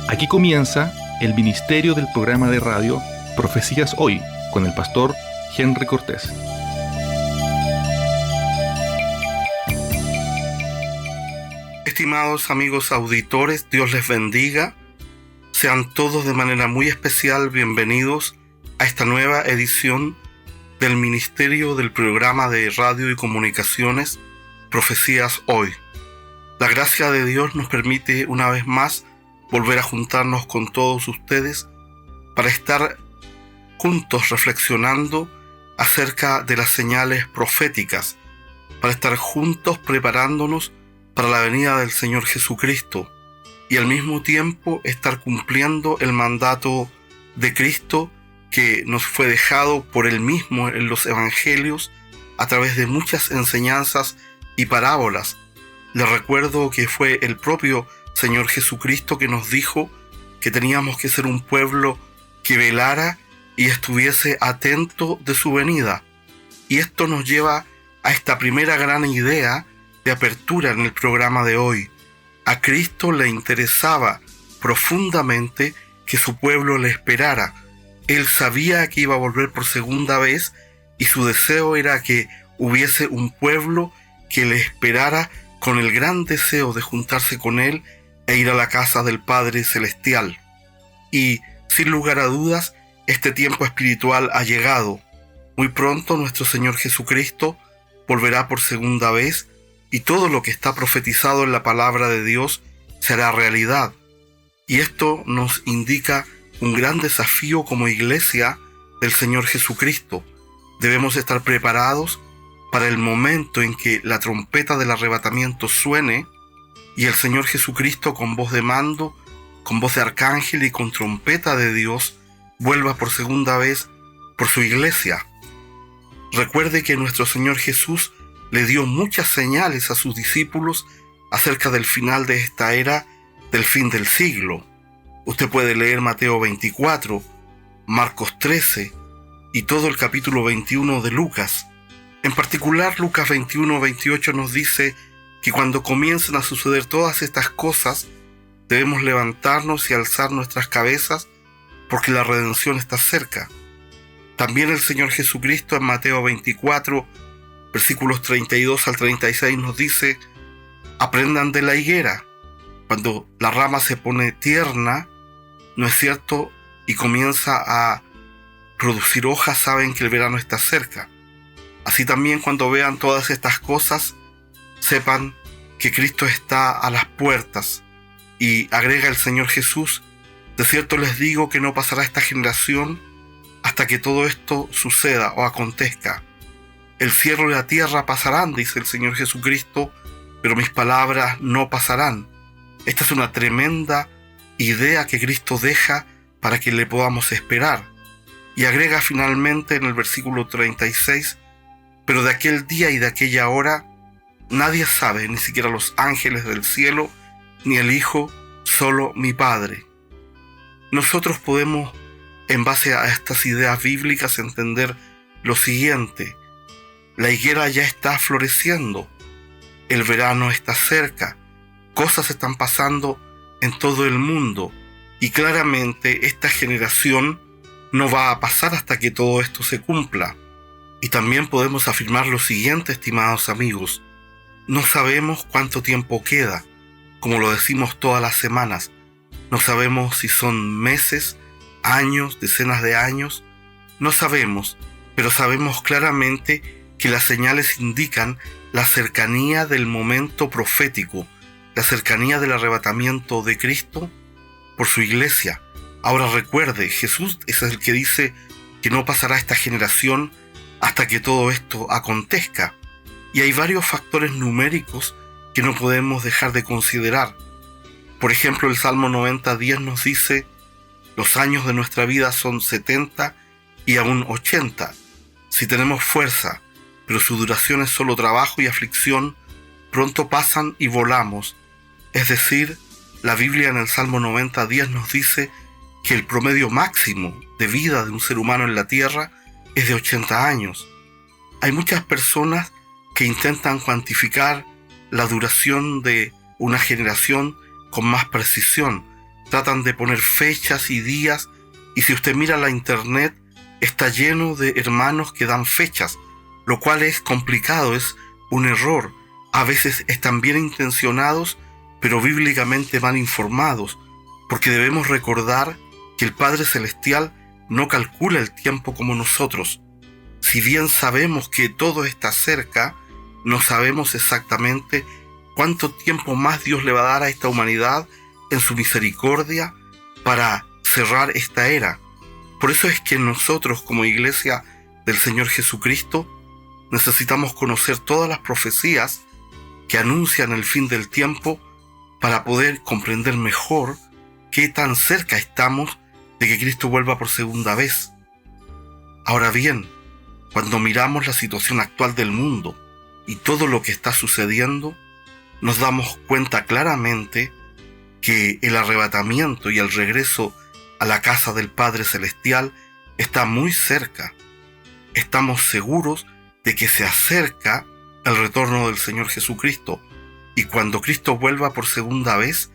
Aquí comienza el ministerio del programa de radio Profecías Hoy con el pastor Henry Cortés. Estimados amigos auditores, Dios les bendiga. Sean todos de manera muy especial bienvenidos a esta nueva edición del ministerio del programa de radio y comunicaciones Profecías Hoy. La gracia de Dios nos permite una vez más volver a juntarnos con todos ustedes para estar juntos reflexionando acerca de las señales proféticas, para estar juntos preparándonos para la venida del Señor Jesucristo y al mismo tiempo estar cumpliendo el mandato de Cristo que nos fue dejado por Él mismo en los evangelios a través de muchas enseñanzas y parábolas. Les recuerdo que fue el propio Señor Jesucristo que nos dijo que teníamos que ser un pueblo que velara y estuviese atento de su venida. Y esto nos lleva a esta primera gran idea de apertura en el programa de hoy. A Cristo le interesaba profundamente que su pueblo le esperara. Él sabía que iba a volver por segunda vez y su deseo era que hubiese un pueblo que le esperara con el gran deseo de juntarse con Él e ir a la casa del Padre Celestial. Y, sin lugar a dudas, este tiempo espiritual ha llegado. Muy pronto nuestro Señor Jesucristo volverá por segunda vez y todo lo que está profetizado en la palabra de Dios será realidad. Y esto nos indica un gran desafío como iglesia del Señor Jesucristo. Debemos estar preparados para el momento en que la trompeta del arrebatamiento suene y el Señor Jesucristo con voz de mando, con voz de arcángel y con trompeta de Dios vuelva por segunda vez por su iglesia. Recuerde que nuestro Señor Jesús le dio muchas señales a sus discípulos acerca del final de esta era, del fin del siglo. Usted puede leer Mateo 24, Marcos 13 y todo el capítulo 21 de Lucas. En particular, Lucas 21-28 nos dice que cuando comiencen a suceder todas estas cosas, debemos levantarnos y alzar nuestras cabezas porque la redención está cerca. También el Señor Jesucristo en Mateo 24, versículos 32 al 36 nos dice: aprendan de la higuera. Cuando la rama se pone tierna, ¿no es cierto?, y comienza a producir hojas, saben que el verano está cerca. Así también cuando vean todas estas cosas, sepan que Cristo está a las puertas. Y agrega el Señor Jesús: de cierto les digo que no pasará esta generación hasta que todo esto suceda o acontezca. El cielo y la tierra pasarán, dice el Señor Jesucristo, pero mis palabras no pasarán. Esta es una tremenda idea que Cristo deja para que le podamos esperar. Y agrega finalmente en el versículo 36, pero de aquel día y de aquella hora nadie sabe, ni siquiera los ángeles del cielo, ni el Hijo, solo mi Padre. Nosotros podemos, en base a estas ideas bíblicas, entender lo siguiente: la higuera ya está floreciendo, el verano está cerca, cosas están pasando en todo el mundo y claramente esta generación no va a pasar hasta que todo esto se cumpla. Y también podemos afirmar lo siguiente, estimados amigos: no sabemos cuánto tiempo queda, como lo decimos todas las semanas. No sabemos si son meses, años, decenas de años. No sabemos, pero sabemos claramente que las señales indican la cercanía del momento profético, la cercanía del arrebatamiento de Cristo por su iglesia. Ahora recuerde, Jesús es el que dice que no pasará esta generación hasta que todo esto acontezca. Y hay varios factores numéricos que no podemos dejar de considerar. Por ejemplo, el Salmo 90:10 nos dice: los años de nuestra vida son 70 y aún 80. Si tenemos fuerza, pero su duración es solo trabajo y aflicción, pronto pasan y volamos. Es decir, la Biblia en el Salmo 90:10 nos dice que el promedio máximo de vida de un ser humano en la tierra es de 80 años. Hay muchas personas que intentan cuantificar la duración de una generación con más precisión. tratan de poner fechas y días, y si usted mira la internet, está lleno de hermanos que dan fechas, lo cual es complicado, es un error. A veces están bien intencionados, pero bíblicamente mal informados, porque debemos recordar que el Padre Celestial no calcula el tiempo como nosotros. Si bien sabemos que todo está cerca, no sabemos exactamente cuánto tiempo más Dios le va a dar a esta humanidad en su misericordia para cerrar esta era. Por eso es que nosotros, como Iglesia del Señor Jesucristo, necesitamos conocer todas las profecías que anuncian el fin del tiempo para poder comprender mejor qué tan cerca estamos de que Cristo vuelva por segunda vez. Ahora bien, cuando miramos la situación actual del mundo y todo lo que está sucediendo, nos damos cuenta claramente que el arrebatamiento y el regreso a la casa del Padre Celestial está muy cerca. Estamos seguros de que se acerca el retorno del Señor Jesucristo, y cuando Cristo vuelva por segunda vez,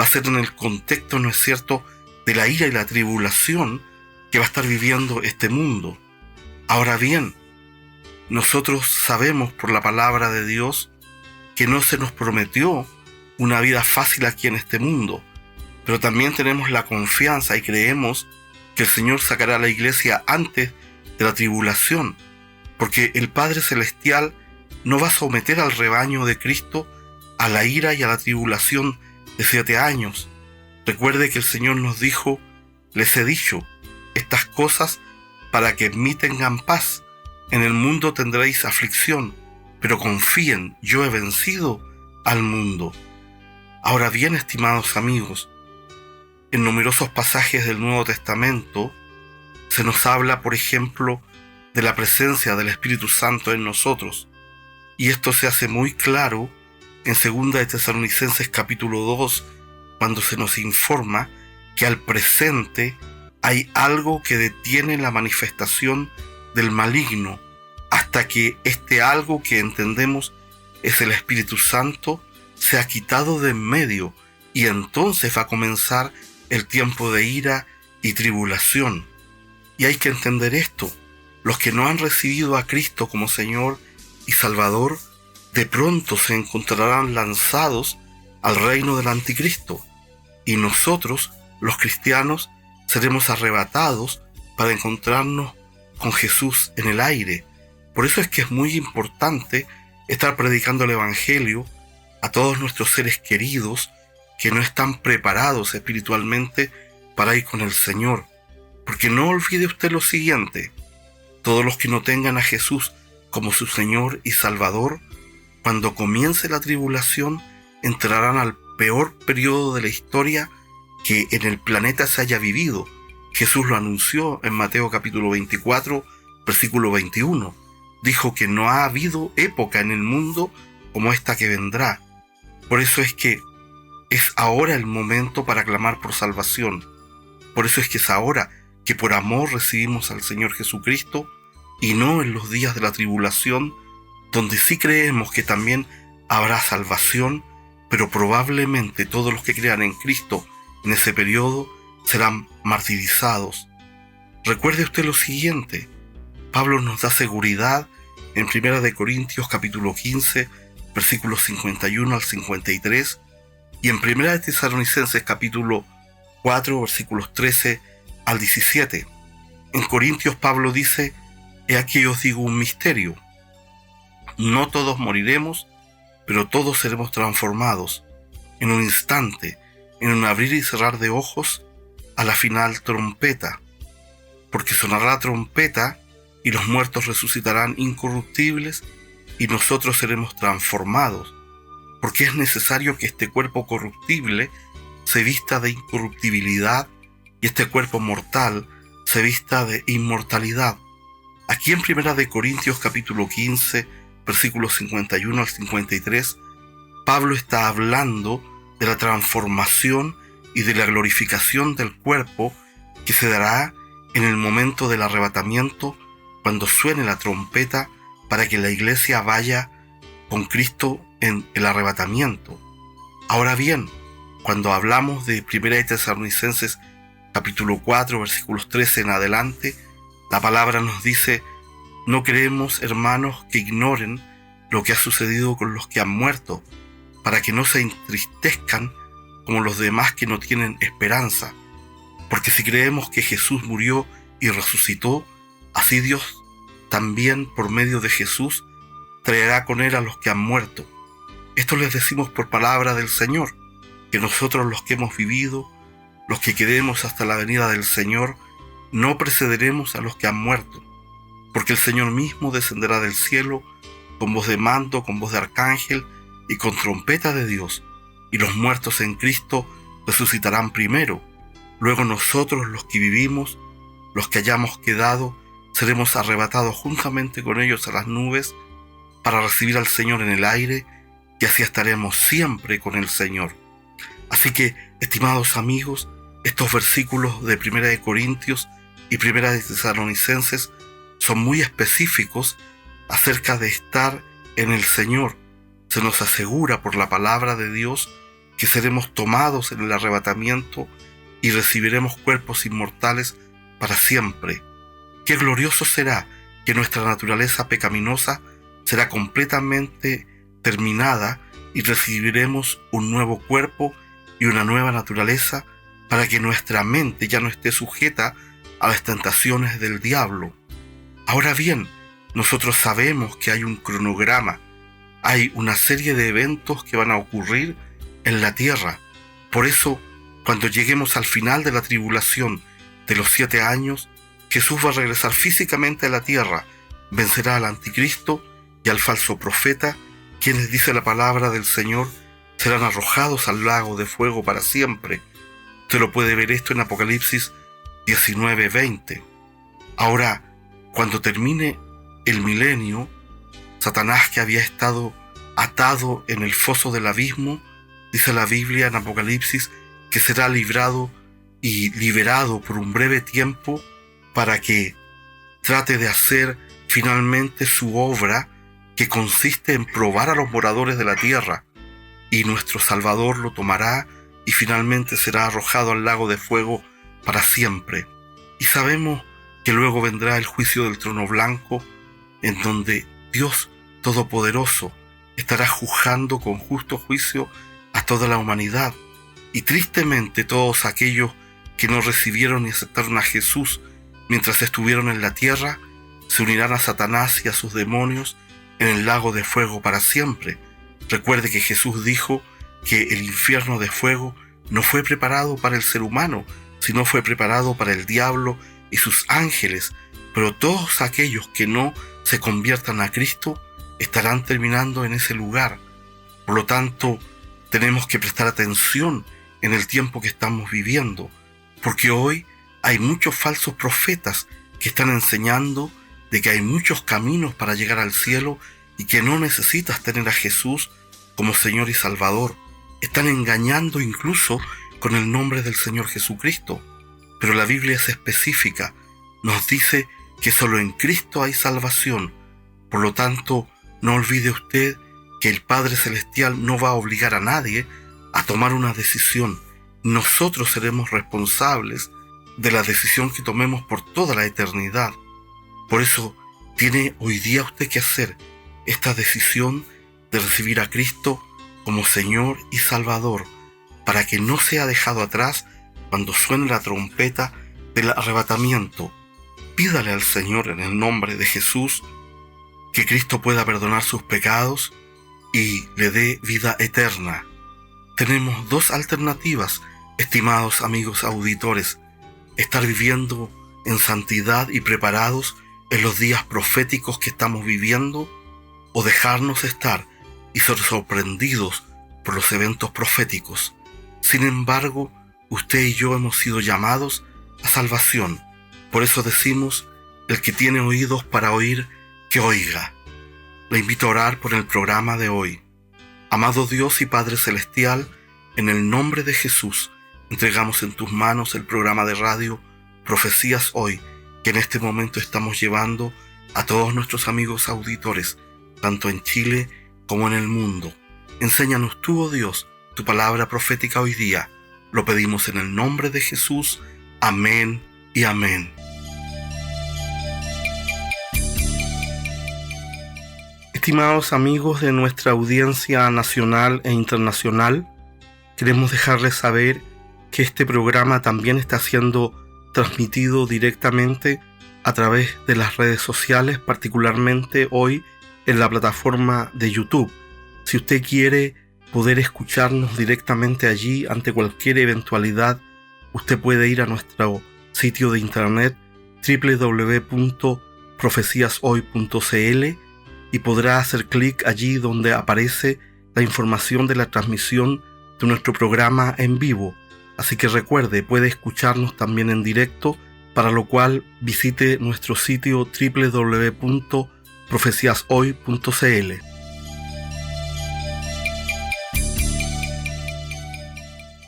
va a ser en el contexto, ¿no es cierto?, de la ira y la tribulación que va a estar viviendo este mundo. Ahora bien, nosotros sabemos por la palabra de Dios que no se nos prometió una vida fácil aquí en este mundo, pero también tenemos la confianza y creemos que el Señor sacará a la iglesia antes de la tribulación, porque el Padre Celestial no va a someter al rebaño de Cristo a la ira y a la tribulación de 7 años. Recuerde que el Señor nos dijo: les he dicho estas cosas para que en mí tengan paz. En el mundo tendréis aflicción, pero confíen, yo he vencido al mundo. Ahora bien, estimados amigos, en numerosos pasajes del Nuevo Testamento se nos habla, por ejemplo, de la presencia del Espíritu Santo en nosotros, y esto se hace muy claro en 2 de Tesalonicenses capítulo 2, cuando se nos informa que al presente hay algo que detiene la manifestación del maligno, hasta que este algo que entendemos es el Espíritu Santo se ha quitado de en medio, y entonces va a comenzar el tiempo de ira y tribulación. Y hay que entender esto: los que no han recibido a Cristo como Señor y Salvador, de pronto se encontrarán lanzados al reino del anticristo, y nosotros, los cristianos, seremos arrebatados para encontrarnos con Jesús en el aire. Por eso es que es muy importante estar predicando el Evangelio a todos nuestros seres queridos que no están preparados espiritualmente para ir con el Señor. Porque no olvide usted lo siguiente: todos los que no tengan a Jesús como su Señor y Salvador, cuando comience la tribulación, entrarán al peor periodo de la historia que en el planeta se haya vivido. Jesús lo anunció en Mateo capítulo 24, versículo 21. Dijo que no ha habido época en el mundo como esta que vendrá. Por eso es que es ahora el momento para clamar por salvación. Por eso es que es ahora que por amor recibimos al Señor Jesucristo, y no en los días de la tribulación, donde sí creemos que también habrá salvación, pero probablemente todos los que crean en Cristo en ese periodo serán martirizados. Recuerde usted lo siguiente: Pablo nos da seguridad en 1 de Corintios capítulo 15, versículos 51 al 53, y en 1 de Tesalonicenses capítulo 4, versículos 13 al 17. En Corintios Pablo dice: he aquí os digo un misterio. No todos moriremos, pero todos seremos transformados en un instante, en un abrir y cerrar de ojos, a la final trompeta. Porque sonará la trompeta, y los muertos resucitarán incorruptibles, y nosotros seremos transformados. Porque es necesario que este cuerpo corruptible se vista de incorruptibilidad, y este cuerpo mortal se vista de inmortalidad. Aquí en 1 de Corintios capítulo 15, versículos 51 al 53, Pablo está hablando de la transformación y de la glorificación del cuerpo que se dará en el momento del arrebatamiento, cuando suene la trompeta para que la iglesia vaya con Cristo en el arrebatamiento. Ahora bien, cuando hablamos de 1 Tesalonicenses capítulo 4, versículos 13 en adelante, la palabra nos dice: no queremos, hermanos, que ignoren lo que ha sucedido con los que han muerto, para que no se entristezcan como los demás que no tienen esperanza. Porque si creemos que Jesús murió y resucitó, así Dios también por medio de Jesús traerá con él a los que han muerto. Esto les decimos por palabra del Señor, que nosotros los que hemos vivido, los que quedemos hasta la venida del Señor, no precederemos a los que han muerto, porque el Señor mismo descenderá del cielo con voz de mando, con voz de arcángel y con trompeta de Dios, y los muertos en Cristo resucitarán primero. Luego nosotros, los que vivimos, los que hayamos quedado, seremos arrebatados juntamente con ellos a las nubes para recibir al Señor en el aire, y así estaremos siempre con el Señor. Así que, estimados amigos, estos versículos de 1 Corintios y 1 Tesalonicenses son muy específicos acerca de estar en el Señor. Se nos asegura por la palabra de Dios que seremos tomados en el arrebatamiento y recibiremos cuerpos inmortales para siempre. Qué glorioso será que nuestra naturaleza pecaminosa será completamente terminada y recibiremos un nuevo cuerpo y una nueva naturaleza para que nuestra mente ya no esté sujeta a las tentaciones del diablo. Ahora bien, nosotros sabemos que hay un cronograma, hay una serie de eventos que van a ocurrir en la tierra. Por eso, cuando lleguemos al final de la tribulación de los 7 años, Jesús va a regresar físicamente a la tierra, vencerá al anticristo y al falso profeta, quienes, dice la palabra del Señor, serán arrojados al lago de fuego para siempre. Usted lo puede ver esto en Apocalipsis 19:20. Ahora, cuando termine el milenio, Satanás, que había estado atado en el foso del abismo, dice la Biblia en Apocalipsis que será librado y liberado por un breve tiempo para que trate de hacer finalmente su obra, que consiste en probar a los moradores de la tierra, y nuestro Salvador lo tomará y finalmente será arrojado al lago de fuego para siempre. Y sabemos que luego vendrá el juicio del trono blanco, en donde Dios Todopoderoso estará juzgando con justo juicio a toda la humanidad. Y tristemente todos aquellos que no recibieron ni aceptaron a Jesús mientras estuvieron en la tierra, se unirán a Satanás y a sus demonios en el lago de fuego para siempre. Recuerde que Jesús dijo que el infierno de fuego no fue preparado para el ser humano, sino fue preparado para el diablo y sus ángeles. Pero todos aquellos que no se conviertan a Cristo estarán terminando en ese lugar. Por lo tanto, tenemos que prestar atención en el tiempo que estamos viviendo, porque hoy hay muchos falsos profetas que están enseñando de que hay muchos caminos para llegar al cielo y que no necesitas tener a Jesús como Señor y Salvador. Están engañando incluso con el nombre del Señor Jesucristo. Pero la Biblia es específica, nos dice que solo en Cristo hay salvación. Por lo tanto, no olvide usted que el Padre Celestial no va a obligar a nadie a tomar una decisión. Nosotros seremos responsables de la decisión que tomemos por toda la eternidad. Por eso tiene hoy día usted que hacer esta decisión de recibir a Cristo como Señor y Salvador, para que no sea dejado atrás cuando suene la trompeta del arrebatamiento. Pídale al Señor en el nombre de Jesús que Cristo pueda perdonar sus pecados y le dé vida eterna. Tenemos dos alternativas, estimados amigos auditores: estar viviendo en santidad y preparados en los días proféticos que estamos viviendo, o dejarnos estar y ser sorprendidos por los eventos proféticos. Sin embargo, usted y yo hemos sido llamados a salvación. Por eso decimos: el que tiene oídos para oír, que oiga. Le invito a orar por el programa de hoy. Amado Dios y Padre Celestial, en el nombre de Jesús, entregamos en tus manos el programa de radio Profecías Hoy, que en este momento estamos llevando a todos nuestros amigos auditores, tanto en Chile como en el mundo. Enséñanos tú, oh Dios, tu palabra profética hoy día. Lo pedimos en el nombre de Jesús. Amén y amén. Estimados amigos de nuestra audiencia nacional e internacional, queremos dejarles saber que este programa también está siendo transmitido directamente a través de las redes sociales, particularmente hoy en la plataforma de YouTube. Si usted quiere poder escucharnos directamente allí ante cualquier eventualidad, usted puede ir a nuestro sitio de internet www.profeciashoy.cl y podrá hacer clic allí donde aparece la información de la transmisión de nuestro programa en vivo. Así que recuerde, puede escucharnos también en directo, para lo cual visite nuestro sitio www.profeciashoy.cl.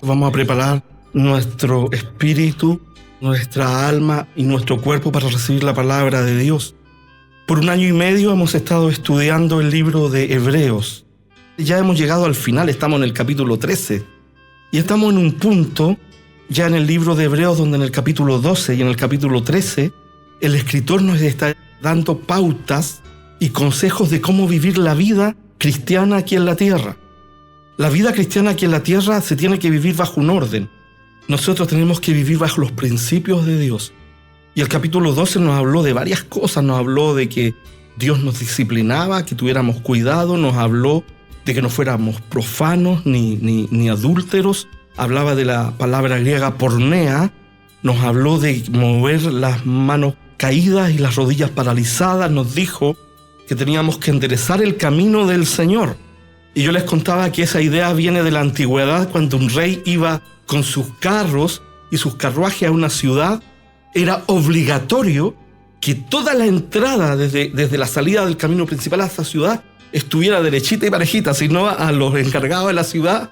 Vamos a preparar nuestro espíritu, nuestra alma y nuestro cuerpo para recibir la palabra de Dios. Por 1 año y medio hemos estado estudiando el libro de Hebreos. Ya hemos llegado al final, estamos en el capítulo 13. Y estamos en un punto, ya en el libro de Hebreos, donde en el capítulo 12 y en el capítulo 13, el escritor nos está dando pautas y consejos de cómo vivir la vida cristiana aquí en la tierra. La vida cristiana aquí en la tierra se tiene que vivir bajo un orden. Nosotros tenemos que vivir bajo los principios de Dios. Y el capítulo 12 nos habló de varias cosas. Nos habló de que Dios nos disciplinaba, que tuviéramos cuidado. Nos habló de que no fuéramos profanos ni adúlteros. Hablaba de la palabra griega pornea. Nos habló de mover las manos caídas y las rodillas paralizadas. Nos dijo que teníamos que enderezar el camino del Señor. Y yo les contaba que esa idea viene de la antigüedad, cuando un rey iba con sus carros y sus carruajes a una ciudad. Era obligatorio que toda la entrada desde la salida del camino principal a esa ciudad estuviera derechita y parejita, si no a los encargados de la ciudad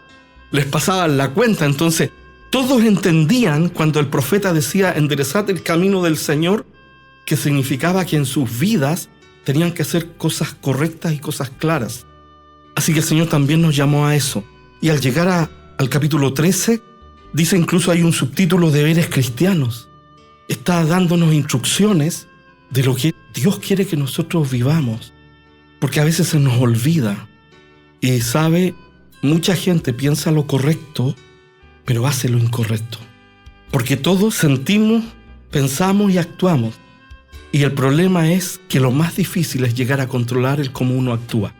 les pasaban la cuenta. Entonces todos entendían cuando el profeta decía enderezad el camino del Señor, que significaba que en sus vidas tenían que hacer cosas correctas y cosas claras. Así que el Señor también nos llamó a eso. Y al llegar al capítulo 13, dice, incluso hay un subtítulo, deberes cristianos. Está dándonos instrucciones de lo que Dios quiere que nosotros vivamos, porque a veces se nos olvida. Y sabe, mucha gente piensa lo correcto, pero hace lo incorrecto, porque todos sentimos, pensamos y actuamos. Y el problema es que lo más difícil es llegar a controlar el cómo uno actúa,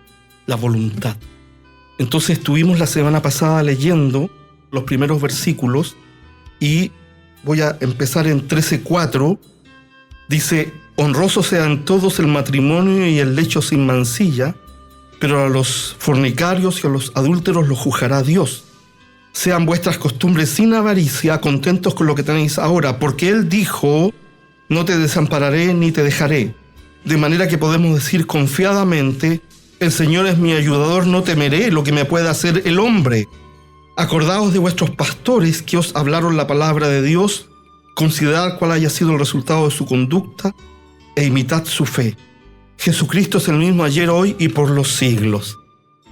la voluntad. Entonces estuvimos la semana pasada leyendo los primeros versículos y voy a empezar en 13:4. Dice, honrosos sean todos el matrimonio y el lecho sin mancilla, pero a los fornicarios y a los adúlteros los juzgará Dios. Sean vuestras costumbres sin avaricia, contentos con lo que tenéis ahora, porque Él dijo, no te desampararé ni te dejaré. De manera que podemos decir confiadamente, el Señor es mi ayudador, no temeré lo que me pueda hacer el hombre. Acordaos de vuestros pastores que os hablaron la palabra de Dios, considerad cuál haya sido el resultado de su conducta e imitad su fe. Jesucristo es el mismo ayer, hoy y por los siglos.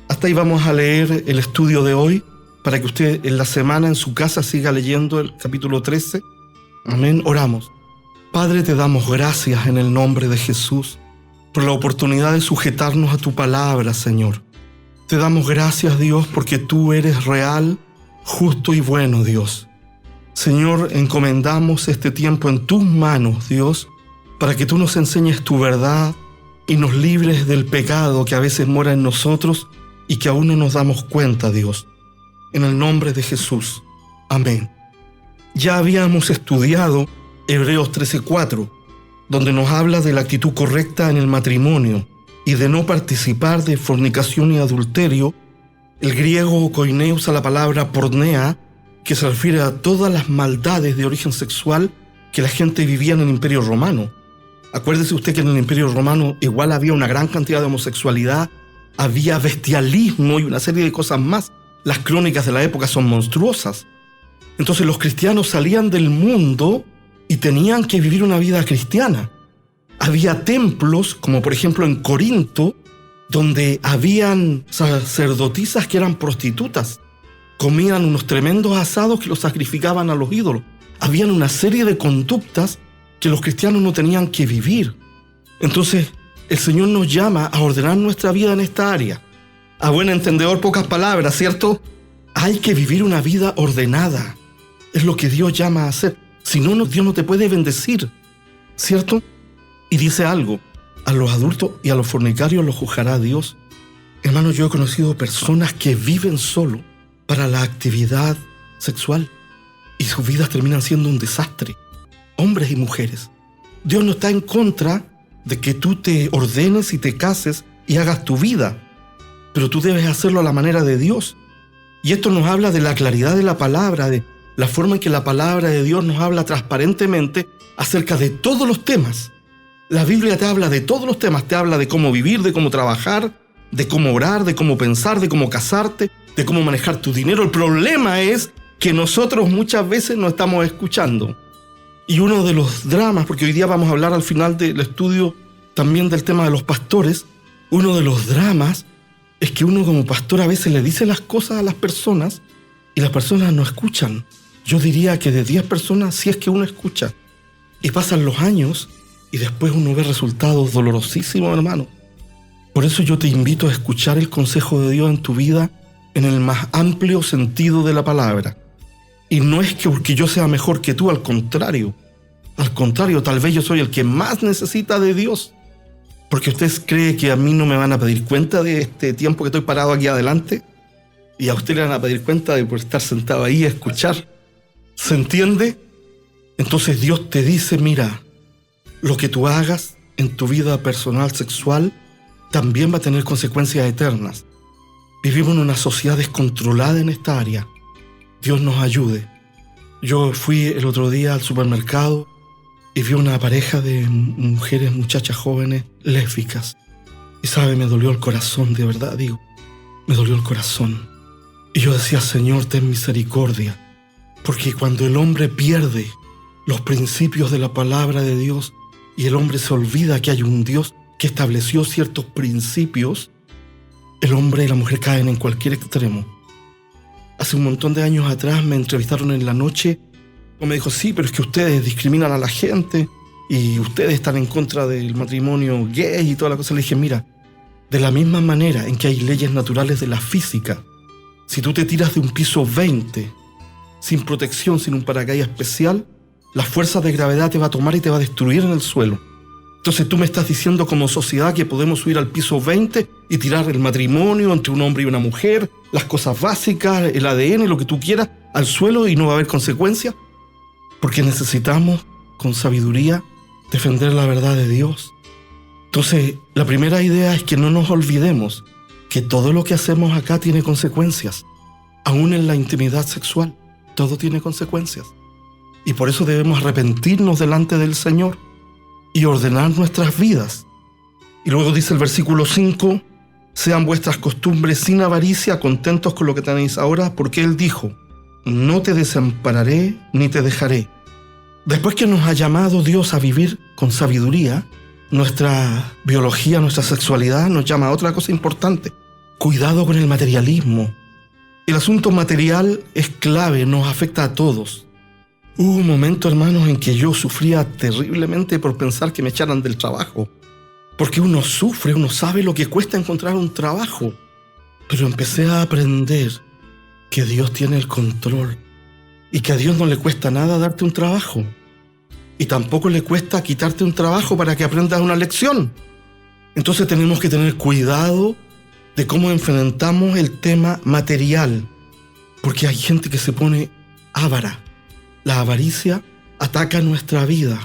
Hasta ahí vamos a leer el estudio de hoy, para que usted en la semana en su casa siga leyendo el capítulo 13. Amén. Oramos. Padre, te damos gracias en el nombre de Jesús por la oportunidad de sujetarnos a tu palabra, Señor. Te damos gracias, Dios, porque tú eres real, justo y bueno, Dios. Señor, encomendamos este tiempo en tus manos, Dios, para que tú nos enseñes tu verdad y nos libres del pecado que a veces mora en nosotros y que aún no nos damos cuenta, Dios. En el nombre de Jesús. Amén. Ya habíamos estudiado Hebreos 13:4, donde nos habla de la actitud correcta en el matrimonio y de no participar de fornicación y adulterio. El griego koiné usa la palabra pornea, que se refiere a todas las maldades de origen sexual que la gente vivía en el Imperio Romano. Acuérdese usted que en el Imperio Romano igual había una gran cantidad de homosexualidad, había bestialismo y una serie de cosas más. Las crónicas de la época son monstruosas. Entonces los cristianos salían del mundo y tenían que vivir una vida cristiana. Había templos, como por ejemplo en Corinto, donde habían sacerdotisas que eran prostitutas. comían unos tremendos asados que los sacrificaban a los ídolos. Habían una serie de conductas que los cristianos no tenían que vivir. Entonces, el Señor nos llama a ordenar nuestra vida en esta área. A buen entendedor, pocas palabras, ¿cierto? Hay que vivir una vida ordenada. Es lo que Dios llama a hacer. Si no, Dios no te puede bendecir, ¿cierto? Y dice algo: a los adultos y a los fornicarios los juzgará Dios. Hermano, yo he conocido personas que viven solo para la actividad sexual y sus vidas terminan siendo un desastre. Hombres y mujeres. Dios no está en contra de que tú te ordenes y te cases y hagas tu vida, pero tú debes hacerlo a la manera de Dios. Y esto nos habla de la claridad de la palabra, de la forma en que la palabra de Dios nos habla transparentemente acerca de todos los temas. La Biblia te habla de todos los temas, te habla de cómo vivir, de cómo trabajar, de cómo orar, de cómo pensar, de cómo casarte, de cómo manejar tu dinero. El problema es que nosotros muchas veces no estamos escuchando. Y uno de los dramas, porque hoy día vamos a hablar al final del estudio también del tema de los pastores, uno de los dramas es que uno como pastor a veces le dice las cosas a las personas y las personas no escuchan. Yo diría que de 10 personas, si es que uno escucha. Y pasan los años y después uno ve resultados dolorosísimos, hermano. Por eso yo te invito a escuchar el consejo de Dios en tu vida en el más amplio sentido de la palabra. Y no es que porque yo sea mejor que tú, al contrario. Al contrario, tal vez yo soy el que más necesita de Dios. Porque usted cree que a mí no me van a pedir cuenta de este tiempo que estoy parado aquí adelante. Y a usted le van a pedir cuenta de por estar sentado ahí a escuchar. ¿Se entiende? Entonces Dios te dice, mira, lo que tú hagas en tu vida personal sexual también va a tener consecuencias eternas. Vivimos en una sociedad descontrolada en esta área. Dios nos ayude. Yo fui el otro día al supermercado y vi una pareja de mujeres, muchachas jóvenes, lésbicas. Y sabe, me dolió el corazón, de verdad digo. Me dolió el corazón. Y yo decía, Señor, ten misericordia. Porque cuando el hombre pierde los principios de la palabra de Dios y el hombre se olvida que hay un Dios que estableció ciertos principios, el hombre y la mujer caen en cualquier extremo. Hace un montón de años atrás me entrevistaron en la noche y me dijo, sí, pero es que ustedes discriminan a la gente y ustedes están en contra del matrimonio gay y toda la cosa. Le dije, mira, de la misma manera en que hay leyes naturales de la física, si tú te tiras de un piso 20 sin protección, sin un paracaídas especial, la fuerza de gravedad te va a tomar y te va a destruir en el suelo. Entonces tú me estás diciendo como sociedad que podemos subir al piso 20 y tirar el matrimonio entre un hombre y una mujer, las cosas básicas, el ADN, lo que tú quieras, al suelo y no va a haber consecuencias. Porque necesitamos, con sabiduría, defender la verdad de Dios. Entonces, la primera idea es que no nos olvidemos que todo lo que hacemos acá tiene consecuencias. Aún en la intimidad sexual, todo tiene consecuencias. Y por eso debemos arrepentirnos delante del Señor y ordenar nuestras vidas. Y luego dice el versículo 5, sean vuestras costumbres sin avaricia, contentos con lo que tenéis ahora, porque Él dijo, no te desampararé ni te dejaré. Después que nos ha llamado Dios a vivir con sabiduría, nuestra biología, nuestra sexualidad nos llama a otra cosa importante. Cuidado con el materialismo. El asunto material es clave, nos afecta a todos. Hubo un momento, hermanos, en que yo sufría terriblemente por pensar que me echaran del trabajo. Porque uno sufre, uno sabe lo que cuesta encontrar un trabajo. Pero empecé a aprender que Dios tiene el control y que a Dios no le cuesta nada darte un trabajo. Y tampoco le cuesta quitarte un trabajo para que aprendas una lección. Entonces tenemos que tener cuidado de cómo enfrentamos el tema material. Porque hay gente que se pone avara. La avaricia ataca nuestra vida.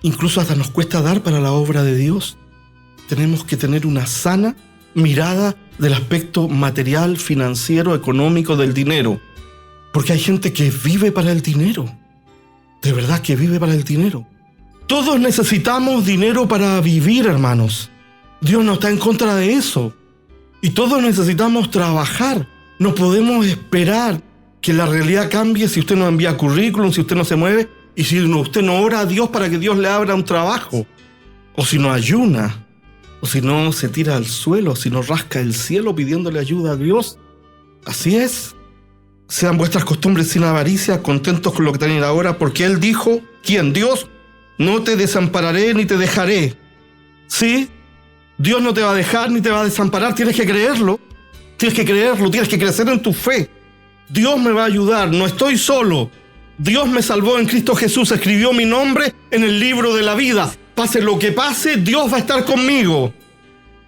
Incluso hasta nos cuesta dar para la obra de Dios. Tenemos que tener una sana mirada del aspecto material, financiero, económico del dinero. Porque hay gente que vive para el dinero. De verdad que vive para el dinero. Todos necesitamos dinero para vivir, hermanos. Dios no está en contra de eso. Y todos necesitamos trabajar. No podemos esperar que la realidad cambie si usted no envía currículum, si usted no se mueve y si usted no ora a Dios para que Dios le abra un trabajo. O si no ayuna. O si no se tira al suelo, si no rasca el cielo pidiéndole ayuda a Dios. Así es. Sean vuestras costumbres sin avaricia, contentos con lo que tienen ahora, porque Él dijo, ¿quién? Dios, no te desampararé ni te dejaré. ¿Sí? Dios no te va a dejar ni te va a desamparar, tienes que creerlo. Tienes que creerlo, tienes que crecer en tu fe. Dios me va a ayudar, no estoy solo. Dios me salvó en Cristo Jesús, escribió mi nombre en el libro de la vida. Pase lo que pase, Dios va a estar conmigo.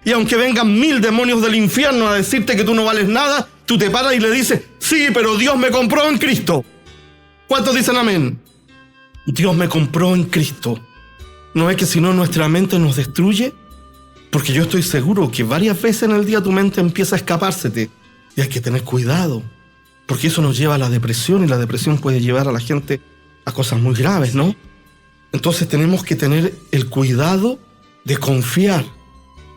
Y aunque vengan 1000 demonios del infierno a decirte que tú no vales nada, tú te paras y le dices, sí, pero Dios me compró en Cristo. ¿Cuántos dicen amén? Dios me compró en Cristo. ¿No es que si no nuestra mente nos destruye? Porque yo estoy seguro que varias veces en el día tu mente empieza a escapársete. Y hay que tener cuidado, porque eso nos lleva a la depresión, y la depresión puede llevar a la gente a cosas muy graves, ¿no? Entonces tenemos que tener el cuidado de confiar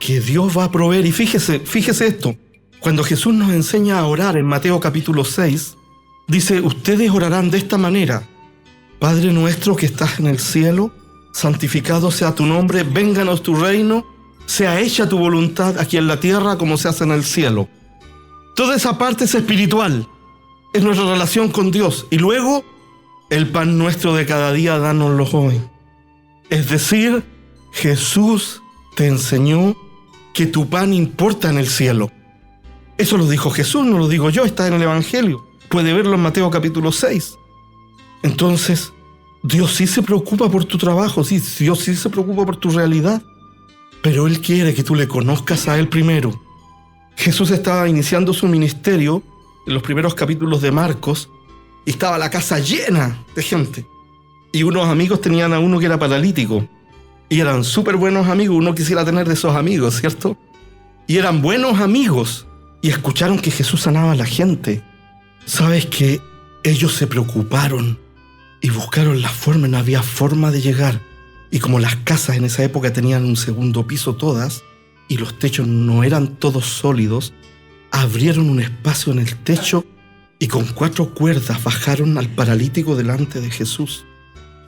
que Dios va a proveer. Y fíjese esto, cuando Jesús nos enseña a orar en Mateo capítulo 6, dice, ustedes orarán de esta manera: Padre nuestro que estás en el cielo, santificado sea tu nombre, vénganos tu reino, sea hecha tu voluntad aquí en la tierra como se hace en el cielo. Toda esa parte es espiritual, es nuestra relación con Dios. Y luego, el pan nuestro de cada día, dánoslo hoy. Es decir, Jesús te enseñó que tu pan importa en el cielo. Eso lo dijo Jesús, no lo digo yo, está en el Evangelio. Puede verlo en Mateo capítulo 6. Entonces, Dios sí se preocupa por tu trabajo, sí, Dios sí se preocupa por tu realidad, pero Él quiere que tú le conozcas a Él primero. Jesús estaba iniciando su ministerio en los primeros capítulos de Marcos y estaba la casa llena de gente. Y unos amigos tenían a uno que era paralítico y eran súper buenos amigos. Uno quisiera tener de esos amigos, ¿cierto? Y eran buenos amigos y escucharon que Jesús sanaba a la gente. ¿Sabes qué? Ellos se preocuparon y buscaron la forma, no había forma de llegar. Y como las casas en esa época tenían un segundo piso todas, y los techos no eran todos sólidos, abrieron un espacio en el techo y con 4 cuerdas bajaron al paralítico delante de Jesús.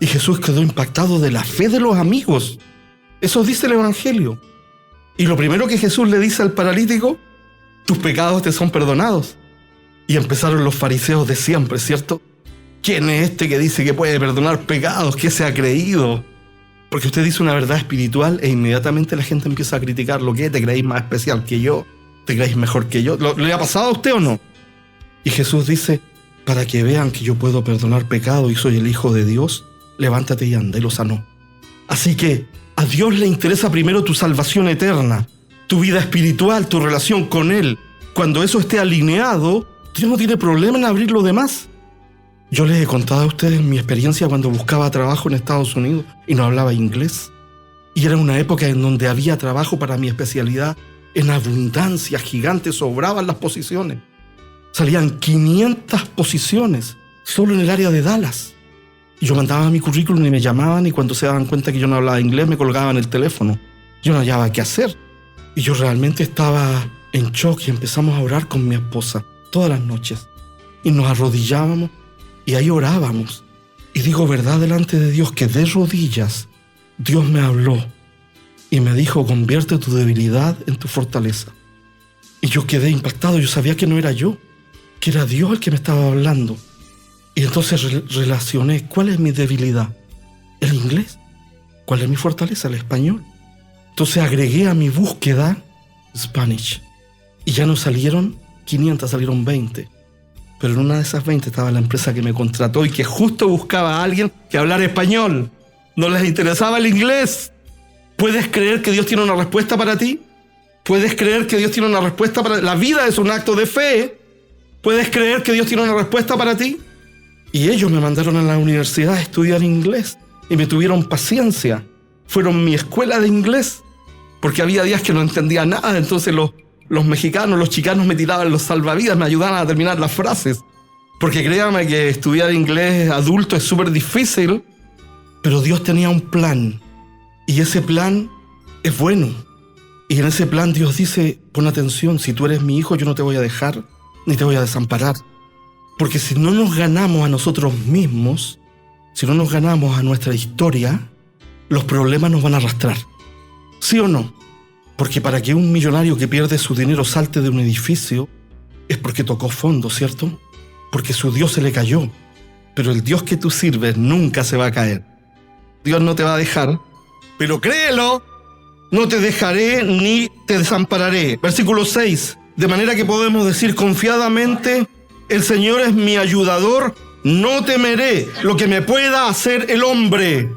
Y Jesús quedó impactado de la fe de los amigos. Eso dice el Evangelio. Y lo primero que Jesús le dice al paralítico, tus pecados te son perdonados. Y empezaron los fariseos de siempre, ¿cierto? ¿Quién es este que dice que puede perdonar pecados? ¿Qué se ha creído? Porque usted dice una verdad espiritual e inmediatamente la gente empieza a criticar lo que te creéis más especial que yo, te creéis mejor que yo. ¿Le ha pasado a usted o no? Y Jesús dice, para que vean que yo puedo perdonar pecado y soy el Hijo de Dios, levántate y anda, y lo sanó. Así que a Dios le interesa primero tu salvación eterna, tu vida espiritual, tu relación con Él. Cuando eso esté alineado, Dios no tiene problema en abrir lo demás. Yo les he contado a ustedes mi experiencia cuando buscaba trabajo en Estados Unidos y no hablaba inglés. Y era una época en donde había trabajo para mi especialidad en abundancia, gigantes, sobraban las posiciones. Salían 500 posiciones solo en el área de Dallas. Y yo mandaba mi currículum y me llamaban, y cuando se daban cuenta que yo no hablaba inglés me colgaban el teléfono. Yo no hallaba qué hacer. Y yo realmente estaba en shock y empezamos a orar con mi esposa todas las noches. Y nos arrodillábamos y ahí orábamos. Y digo verdad delante de Dios que de rodillas Dios me habló y me dijo, convierte tu debilidad en tu fortaleza. Y yo quedé impactado, yo sabía que no era yo, que era Dios el que me estaba hablando. Y entonces relacioné, ¿cuál es mi debilidad? El inglés. ¿Cuál es mi fortaleza? El español. Entonces agregué a mi búsqueda Spanish. Y ya no salieron 500, salieron 20. Pero en una de esas 20 estaba la empresa que me contrató y que justo buscaba a alguien que hablara español. No les interesaba el inglés. ¿Puedes creer que Dios tiene una respuesta para ti? ¿Puedes creer que Dios tiene una respuesta para ti? La vida es un acto de fe. ¿Puedes creer que Dios tiene una respuesta para ti? Y ellos me mandaron a la universidad a estudiar inglés y me tuvieron paciencia. Fueron mi escuela de inglés, porque había días que no entendía nada. Entonces los mexicanos, los chicanos me tiraban los salvavidas, me ayudaban a terminar las frases. Porque créanme que estudiar inglés adulto es súper difícil, pero Dios tenía un plan. Y ese plan es bueno. Y en ese plan Dios dice, pon atención, si tú eres mi hijo, yo no te voy a dejar, ni te voy a desamparar. Porque si no nos ganamos a nosotros mismos, si no nos ganamos a nuestra historia, los problemas nos van a arrastrar. ¿Sí o no? Porque para que un millonario que pierde su dinero salte de un edificio, es porque tocó fondo, ¿cierto? porque su Dios se le cayó. Pero el Dios que tú sirves nunca se va a caer. Dios no te va a dejar, pero créelo, no te dejaré ni te desampararé. Versículo 6, de manera que podemos decir confiadamente, el Señor es mi ayudador, no temeré lo que me pueda hacer el hombre.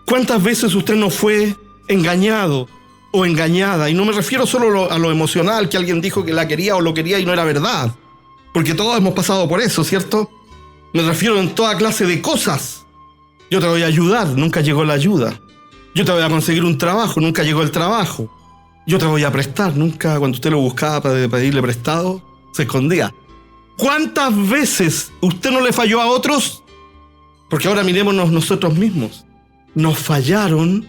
¿Cuántas veces usted no fue engañado o engañada? Y no me refiero solo a lo emocional, que alguien dijo que la quería o lo quería y no era verdad, porque todos hemos pasado por eso, ¿cierto? Me refiero en toda clase de cosas. Yo te voy a ayudar, nunca llegó la ayuda. Yo te voy a conseguir un trabajo, nunca llegó el trabajo. Yo te voy a prestar, nunca, cuando usted lo buscaba para pedirle prestado, se escondía. ¿Cuántas veces usted no le falló a otros? Porque ahora mirémonos nosotros mismos. Nos fallaron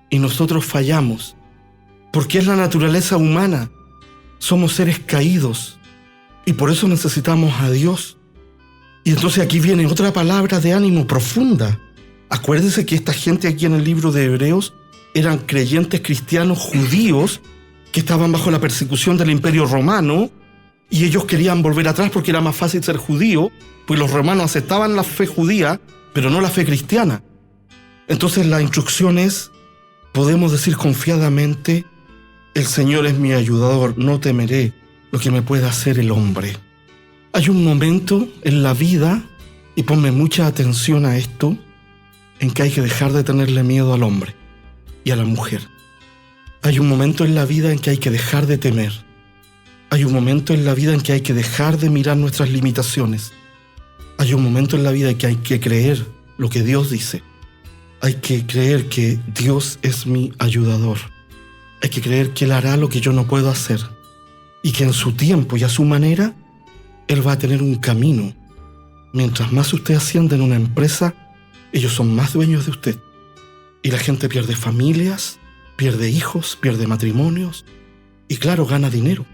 y nosotros fallamos. Porque es la naturaleza humana. Somos seres caídos y por eso necesitamos a Dios. Y entonces aquí viene otra palabra de ánimo profunda. Acuérdese que esta gente aquí en el libro de Hebreos eran creyentes cristianos judíos que estaban bajo la persecución del Imperio Romano y ellos querían volver atrás porque era más fácil ser judío, pues los romanos aceptaban la fe judía, pero no la fe cristiana. Entonces la instrucción es, podemos decir confiadamente, el Señor es mi ayudador, no temeré lo que me pueda hacer el hombre. Hay un momento en la vida, y ponme mucha atención a esto, en que hay que dejar de tenerle miedo al hombre y a la mujer. Hay un momento en la vida en que hay que dejar de temer. Hay un momento en la vida en que hay que dejar de mirar nuestras limitaciones. Hay un momento en la vida en que hay que creer lo que Dios dice. Hay que creer que Dios es mi ayudador. Hay que creer que Él hará lo que yo no puedo hacer y que en su tiempo y a su manera Él va a tener un camino. Mientras más usted asciende en una empresa, ellos son más dueños de usted. Y la gente pierde familias, pierde hijos, pierde matrimonios y claro, gana dinero.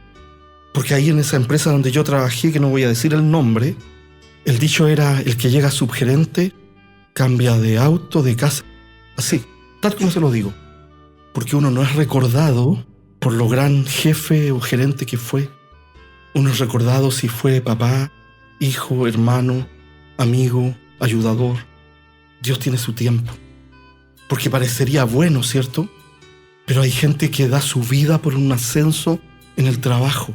Porque ahí en esa empresa donde yo trabajé, que no voy a decir el nombre, el dicho era, el que llega subgerente cambia de auto, de casa. Así, tal como se lo digo. Porque uno no es recordado por lo gran jefe o gerente que fue. Uno es recordado si fue papá, hijo, hermano, amigo, ayudador. Dios tiene su tiempo. Porque parecería bueno, ¿cierto? Pero hay gente que da su vida por un ascenso en el trabajo.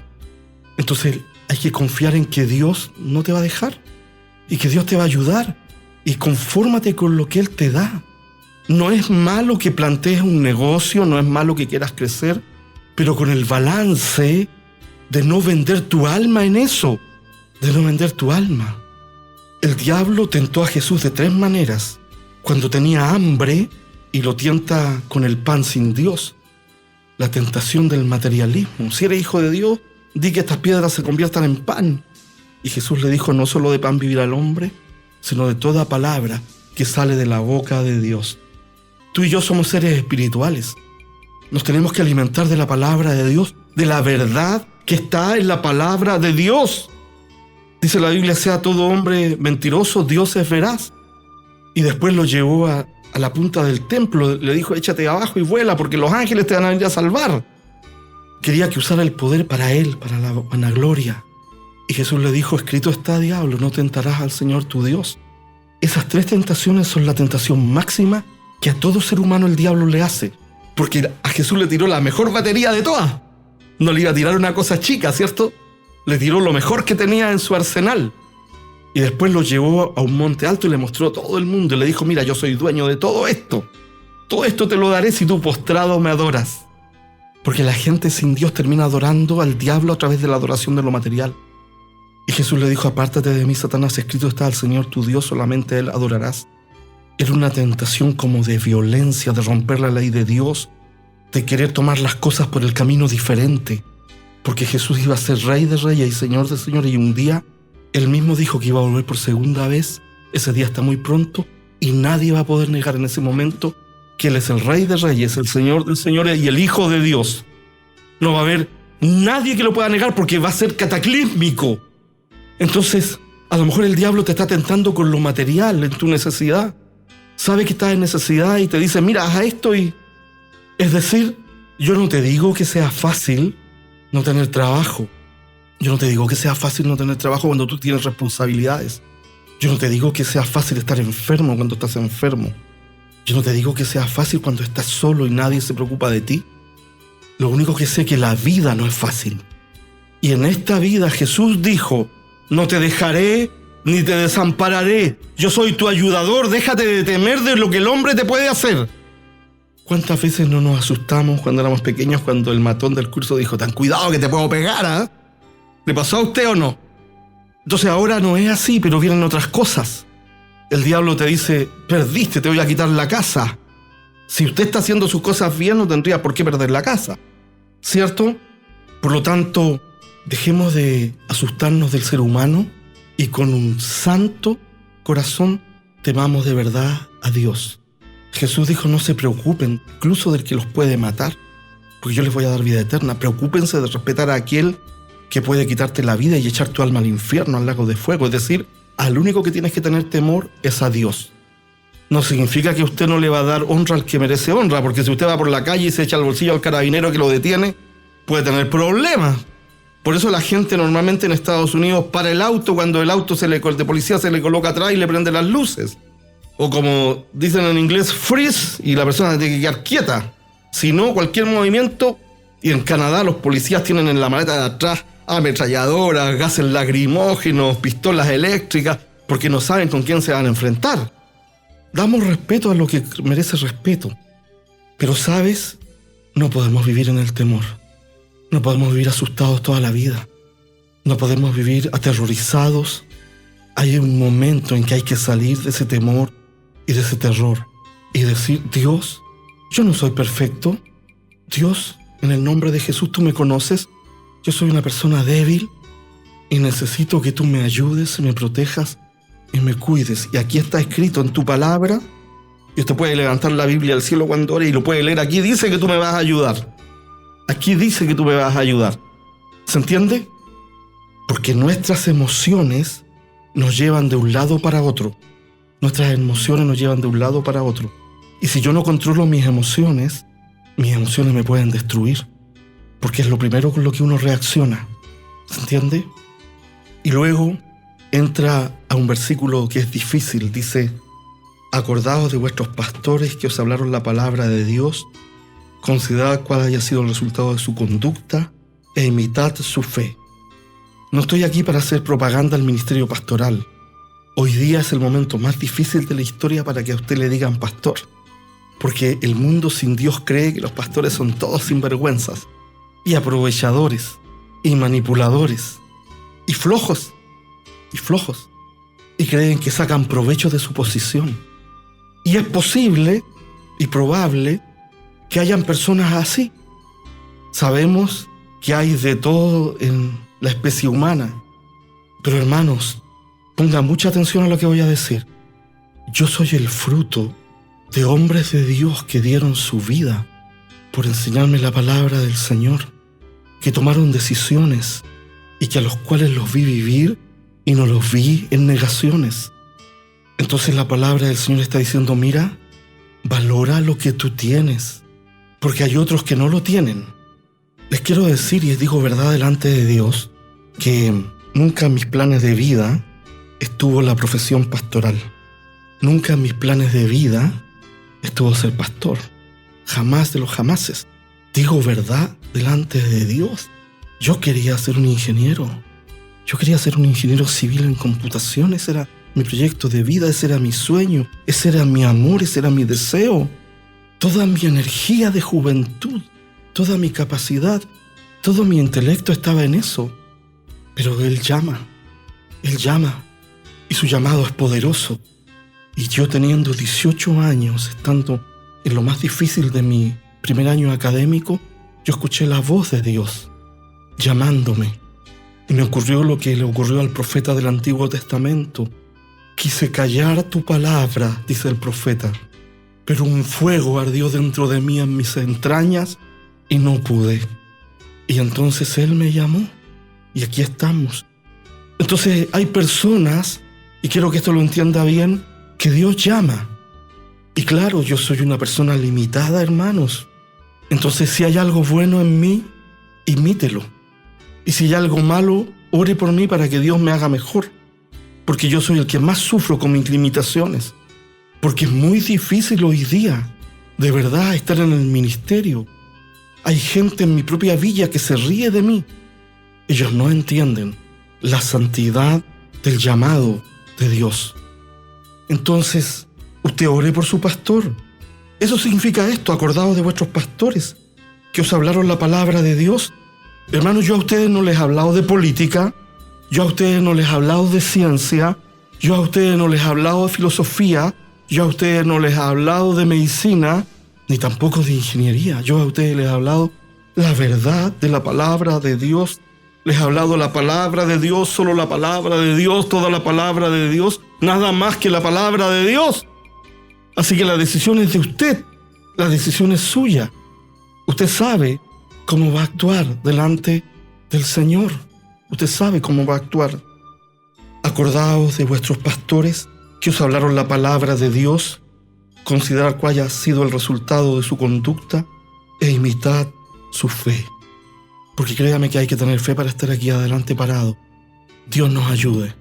Entonces hay que confiar en que Dios no te va a dejar y que Dios te va a ayudar. Y confórmate con lo que Él te da. No es malo que plantees un negocio, no es malo que quieras crecer, pero con el balance de no vender tu alma en eso, de no vender tu alma. El diablo tentó a Jesús de 3 maneras. Cuando tenía hambre y lo tienta con el pan sin Dios. La tentación del materialismo. Si eres hijo de Dios, di que estas piedras se conviertan en pan. Y Jesús le dijo, no solo de pan vivirá el hombre, sino de toda palabra que sale de la boca de Dios. Tú y yo somos seres espirituales. Nos tenemos que alimentar de la palabra de Dios, de la verdad que está en la palabra de Dios. Dice la Biblia, sea todo hombre mentiroso, Dios es veraz. Y después lo llevó a la punta del templo, le dijo, échate abajo y vuela, porque los ángeles te van a venir a salvar. Quería que usara el poder para él, para la vanagloria. Y Jesús le dijo, escrito está, diablo, no tentarás al Señor tu Dios. Esas 3 tentaciones son la tentación máxima que a todo ser humano el diablo le hace. Porque a Jesús le tiró la mejor batería de todas. No le iba a tirar una cosa chica, ¿cierto? Le tiró lo mejor que tenía en su arsenal. Y después lo llevó a un monte alto y le mostró a todo el mundo. Y le dijo, mira, yo soy dueño de todo esto. Todo esto te lo daré si tú postrado me adoras. Porque la gente sin Dios termina adorando al diablo a través de la adoración de lo material. Y Jesús le dijo, apártate de mí, Satanás, escrito está, al Señor tu Dios solamente a Él adorarás. Era una tentación como de violencia, de romper la ley de Dios, de querer tomar las cosas por el camino diferente. Porque Jesús iba a ser Rey de Reyes y Señor de Señores, y un día Él mismo dijo que iba a volver por segunda vez. Ese día está muy pronto y nadie va a poder negar en ese momento que Él es el Rey de Reyes, el Señor de Señores y el Hijo de Dios. No va a haber nadie que lo pueda negar porque va a ser cataclísmico. Entonces, a lo mejor el diablo te está tentando con lo material, en tu necesidad. Sabe que estás en necesidad y te dice, mira, haz esto y... Es decir, yo no te digo que sea fácil no tener trabajo. Yo no te digo que sea fácil no tener trabajo cuando tú tienes responsabilidades. Yo no te digo que sea fácil estar enfermo cuando estás enfermo. Yo no te digo que sea fácil cuando estás solo y nadie se preocupa de ti. Lo único que sé es que la vida no es fácil. Y en esta vida Jesús dijo, no te dejaré ni te desampararé. Yo soy tu ayudador, déjate de temer de lo que el hombre te puede hacer. ¿Cuántas veces no nos asustamos cuando éramos pequeños cuando el matón del curso dijo, ten cuidado que te puedo pegar, ¿ah? ¿Le pasó a usted o no? Entonces ahora no es así, pero vienen otras cosas. El diablo te dice, perdiste, te voy a quitar la casa. Si usted está haciendo sus cosas bien, no tendría por qué perder la casa, ¿cierto? Por lo tanto, dejemos de asustarnos del ser humano y con un santo corazón temamos de verdad a Dios. Jesús dijo, no se preocupen, incluso del que los puede matar, porque yo les voy a dar vida eterna. Preocúpense de respetar a aquel que puede quitarte la vida y echar tu alma al infierno, al lago de fuego. Es decir, al único que tienes que tener temor es a Dios. No significa que usted no le va a dar honra al que merece honra, porque si usted va por la calle y se echa al bolsillo al carabinero que lo detiene, puede tener problemas. Por eso la gente normalmente en Estados Unidos para el auto cuando el auto de policía se le coloca atrás y le prende las luces. O como dicen en inglés, freeze, y la persona tiene que quedar quieta. Si no, cualquier movimiento, y en Canadá los policías tienen en la maleta de atrás ametralladoras, gases lacrimógenos, pistolas eléctricas, porque no saben con quién se van a enfrentar. Damos respeto a lo que merece respeto. Pero, ¿sabes? No podemos vivir en el temor. No podemos vivir asustados toda la vida. No podemos vivir aterrorizados. Hay un momento en que hay que salir de ese temor y de ese terror y decir, Dios, yo no soy perfecto. Dios, en el nombre de Jesús, tú me conoces. Yo soy una persona débil y necesito que tú me ayudes, me protejas y me cuides. Y aquí está escrito en tu palabra, y usted puede levantar la Biblia al cielo cuando ore y lo puede leer. Aquí dice que tú me vas a ayudar. Aquí dice que tú me vas a ayudar. ¿Se entiende? Porque nuestras emociones nos llevan de un lado para otro. Nuestras emociones nos llevan de un lado para otro. Y si yo no controlo mis emociones me pueden destruir. Porque es lo primero con lo que uno reacciona. ¿Se entiende? Y luego entra a un versículo que es difícil. Dice, acordaos de vuestros pastores que os hablaron la palabra de Dios, considerad cuál haya sido el resultado de su conducta e imitad su fe. No estoy aquí para hacer propaganda al ministerio pastoral. Hoy día es el momento más difícil de la historia para que a usted le digan pastor. Porque el mundo sin Dios cree que los pastores son todos sinvergüenzas y aprovechadores y manipuladores y flojos. Y creen que sacan provecho de su posición. Y es posible y probable que hayan personas así. Sabemos que hay de todo en la especie humana. Pero hermanos, pongan mucha atención a lo que voy a decir. Yo soy el fruto de hombres de Dios que dieron su vida por enseñarme la palabra del Señor, que tomaron decisiones y que a los cuales los vi vivir y no los vi en negaciones. Entonces la palabra del Señor está diciendo, mira, valora lo que tú tienes, porque hay otros que no lo tienen. Les quiero decir, y les digo verdad delante de Dios, que nunca en mis planes de vida estuvo la profesión pastoral. Nunca en mis planes de vida estuvo ser pastor. Jamás de los jamases. Digo verdad delante de Dios. Yo quería ser un ingeniero. Yo quería ser un ingeniero civil en computación. Ese era mi proyecto de vida, ese era mi sueño, ese era mi amor, ese era mi deseo. Toda mi energía de juventud, toda mi capacidad, todo mi intelecto estaba en eso. Pero Él llama, y su llamado es poderoso. Y yo teniendo 18 años, estando en lo más difícil de mi primer año académico, yo escuché la voz de Dios llamándome. Y me ocurrió lo que le ocurrió al profeta del Antiguo Testamento. Quise callar tu palabra, dice el profeta, pero un fuego ardió dentro de mí en mis entrañas y no pude. Y entonces Él me llamó y aquí estamos. Entonces hay personas, y quiero que esto lo entienda bien, que Dios llama. Y claro, yo soy una persona limitada, hermanos. Entonces si hay algo bueno en mí, imítelo. Y si hay algo malo, ore por mí para que Dios me haga mejor. Porque yo soy el que más sufro con mis limitaciones. Porque es muy difícil hoy día, de verdad, estar en el ministerio. Hay gente en mi propia villa que se ríe de mí. Ellos no entienden la santidad del llamado de Dios. Entonces, usted ore por su pastor. Eso significa esto, acordaos de vuestros pastores, que os hablaron la palabra de Dios. Hermanos, yo a ustedes no les he hablado de política, yo a ustedes no les he hablado de ciencia, yo a ustedes no les he hablado de filosofía, yo a ustedes no les he hablado de medicina, ni tampoco de ingeniería. Yo a ustedes les he hablado la verdad de la palabra de Dios. Les he hablado la palabra de Dios, solo la palabra de Dios, toda la palabra de Dios, nada más que la palabra de Dios. Así que la decisión es de usted, la decisión es suya. Usted sabe cómo va a actuar delante del Señor. Usted sabe cómo va a actuar. Acordaos de vuestros pastores que os hablaron la palabra de Dios, considerar cuál haya sido el resultado de su conducta e imitad su fe. Porque créame que hay que tener fe para estar aquí adelante parado. Dios nos ayude.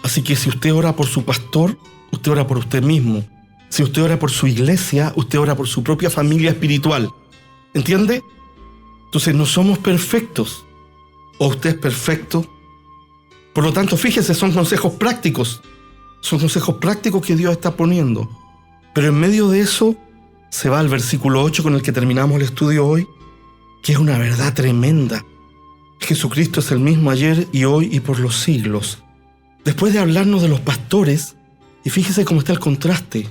Así que si usted ora por su pastor, usted ora por usted mismo. Si usted ora por su iglesia, usted ora por su propia familia espiritual. ¿Entiende? Entonces no somos perfectos. O usted es perfecto. Por lo tanto, fíjese, son consejos prácticos. Son consejos prácticos que Dios está poniendo. Pero en medio de eso, se va al versículo 8 con el que terminamos el estudio hoy, que es una verdad tremenda. Jesucristo es el mismo ayer y hoy y por los siglos. Después de hablarnos de los pastores, y fíjese cómo está el contraste.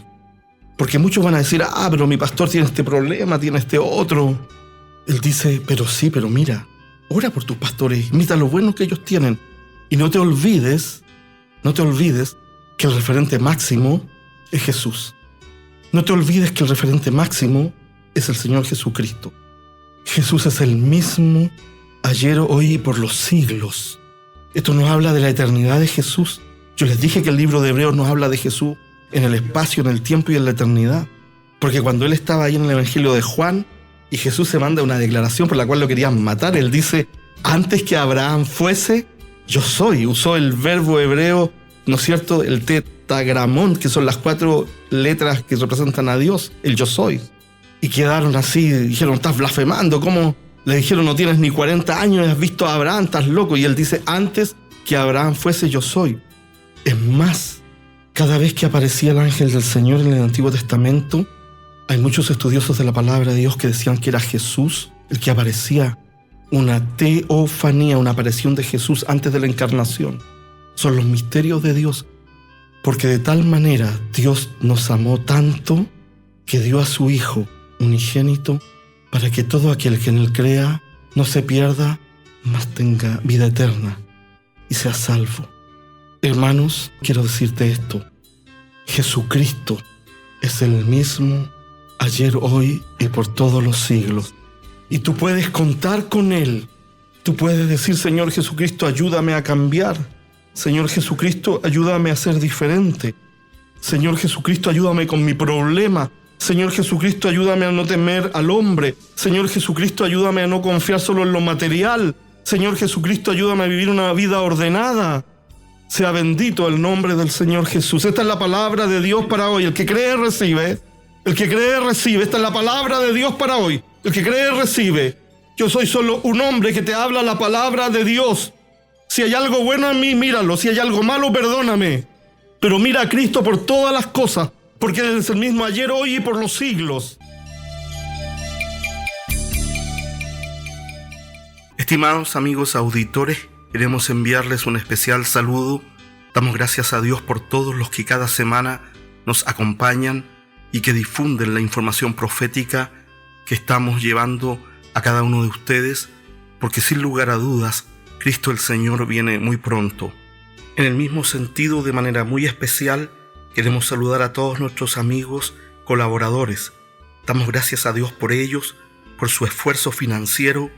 Porque muchos van a decir, pero mi pastor tiene este problema, tiene este otro. Él dice, pero mira, ora por tus pastores, imita lo bueno que ellos tienen. Y no te olvides que el referente máximo es Jesús. No te olvides que el referente máximo es el Señor Jesucristo. Jesús es el mismo ayer, hoy y por los siglos. Esto nos habla de la eternidad de Jesús. Yo les dije que el libro de Hebreos nos habla de Jesús en el espacio, en el tiempo y en la eternidad. Porque cuando él estaba ahí en el Evangelio de Juan y Jesús se manda una declaración por la cual lo querían matar, él dice, antes que Abraham fuese, yo soy. Usó el verbo hebreo, ¿no es cierto?, el tetragramón, que son las 4 letras que representan a Dios, el yo soy. Y quedaron así, dijeron, estás blasfemando, ¿cómo? Le dijeron, no tienes ni 40 años y has visto a Abraham, estás loco. Y él dice, antes que Abraham fuese, yo soy. Es más, cada vez que aparecía el ángel del Señor en el Antiguo Testamento, hay muchos estudiosos de la palabra de Dios que decían que era Jesús el que aparecía. Una teofanía, una aparición de Jesús antes de la encarnación. Son los misterios de Dios. Porque de tal manera Dios nos amó tanto que dio a su Hijo unigénito para que todo aquel que en él crea no se pierda, mas tenga vida eterna y sea salvo. Hermanos, quiero decirte esto. Jesucristo es el mismo ayer, hoy y por todos los siglos. Y tú puedes contar con Él. Tú puedes decir, Señor Jesucristo, ayúdame a cambiar. Señor Jesucristo, ayúdame a ser diferente. Señor Jesucristo, ayúdame con mi problema. Señor Jesucristo, ayúdame a no temer al hombre. Señor Jesucristo, ayúdame a no confiar solo en lo material. Señor Jesucristo, ayúdame a vivir una vida ordenada. Sea bendito el nombre del Señor Jesús. Esta es la palabra de Dios para hoy. El que cree, recibe. El que cree, recibe. Esta es la palabra de Dios para hoy. El que cree, recibe. Yo soy solo un hombre que te habla la palabra de Dios. Si hay algo bueno en mí, míralo. Si hay algo malo, perdóname. Pero mira a Cristo por todas las cosas, porque Él es el mismo ayer, hoy y por los siglos. Estimados amigos auditores, queremos enviarles un especial saludo. Damos gracias a Dios por todos los que cada semana nos acompañan y que difunden la información profética que estamos llevando a cada uno de ustedes, porque sin lugar a dudas, Cristo el Señor viene muy pronto. En el mismo sentido, de manera muy especial, queremos saludar a todos nuestros amigos colaboradores. Damos gracias a Dios por ellos, por su esfuerzo financiero,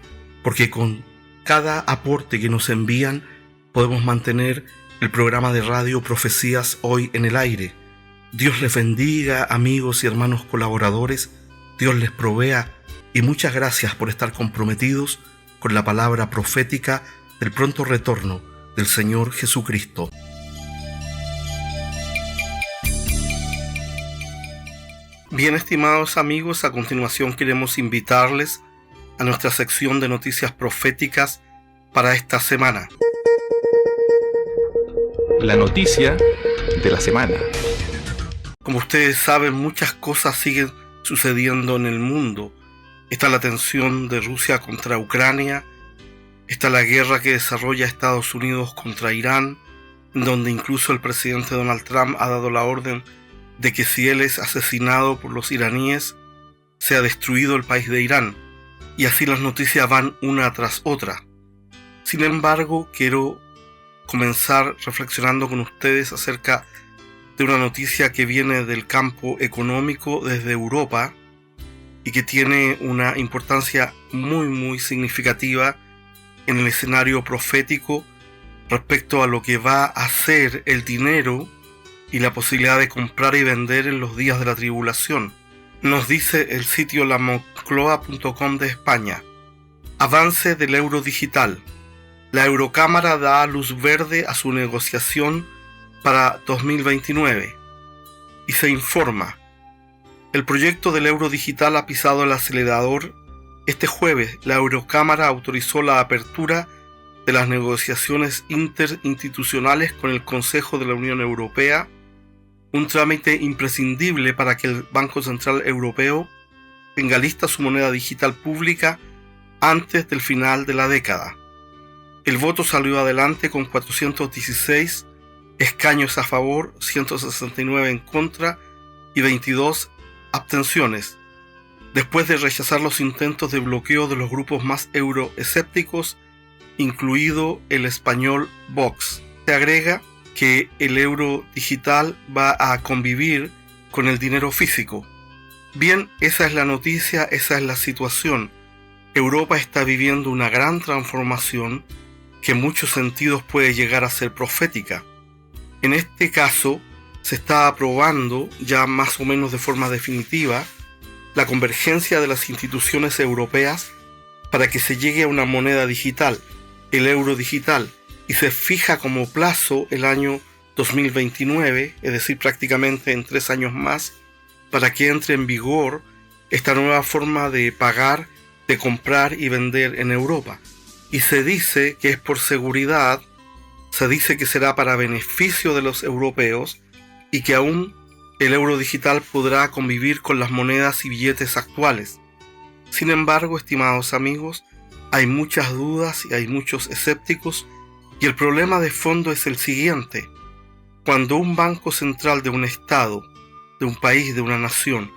porque con cada aporte que nos envían podemos mantener el programa de radio Profecías Hoy en el aire. Dios les bendiga, amigos y hermanos colaboradores. Dios les provea y muchas gracias por estar comprometidos con con la palabra profética del pronto retorno del Señor Jesucristo. Bien, estimados amigos, a continuación queremos invitarles a nuestra sección de noticias proféticas para esta semana. La noticia de la semana. Como ustedes saben, muchas cosas siguen sucediendo en el mundo. Está la tensión de Rusia contra Ucrania, está la guerra que desarrolla Estados Unidos contra Irán, donde incluso el presidente Donald Trump ha dado la orden de que si él es asesinado por los iraníes, sea destruido el país de Irán. Y así las noticias van una tras otra. Sin embargo, quiero comenzar reflexionando con ustedes acerca de una noticia que viene del campo económico desde Europa y que tiene una importancia muy significativa en el escenario profético respecto a lo que va a ser el dinero y la posibilidad de comprar y vender en los días de la tribulación. Nos dice el sitio lamoncloa.com de España: avance del euro digital. La Eurocámara da luz verde a su negociación para 2029. Y se informa: el proyecto del euro digital ha pisado el acelerador. Este jueves, la Eurocámara autorizó la apertura de las negociaciones interinstitucionales con el Consejo de la Unión Europea, un trámite imprescindible para que el Banco Central Europeo tenga lista su moneda digital pública antes del final de la década. El voto salió adelante con 416 escaños a favor, 169 en contra y 22 abstenciones, después de rechazar los intentos de bloqueo de los grupos más euroescépticos, incluido el español Vox. Se agrega que el euro digital va a convivir con el dinero físico. Bien, esa es la noticia, esa es la situación. Europa está viviendo una gran transformación que en muchos sentidos puede llegar a ser profética. En este caso, se está aprobando ya más o menos de forma definitiva la convergencia de las instituciones europeas para que se llegue a una moneda digital, el euro digital, y se fija como plazo el año 2029, es decir, prácticamente en 3 años más, para que entre en vigor esta nueva forma de pagar, de comprar y vender en Europa. Y se dice que es por seguridad, se dice que será para beneficio de los europeos y que aún el euro digital podrá convivir con las monedas y billetes actuales. Sin embargo, estimados amigos, hay muchas dudas y hay muchos escépticos, y el problema de fondo es el siguiente: cuando un banco central de un estado, de un país, de una nación,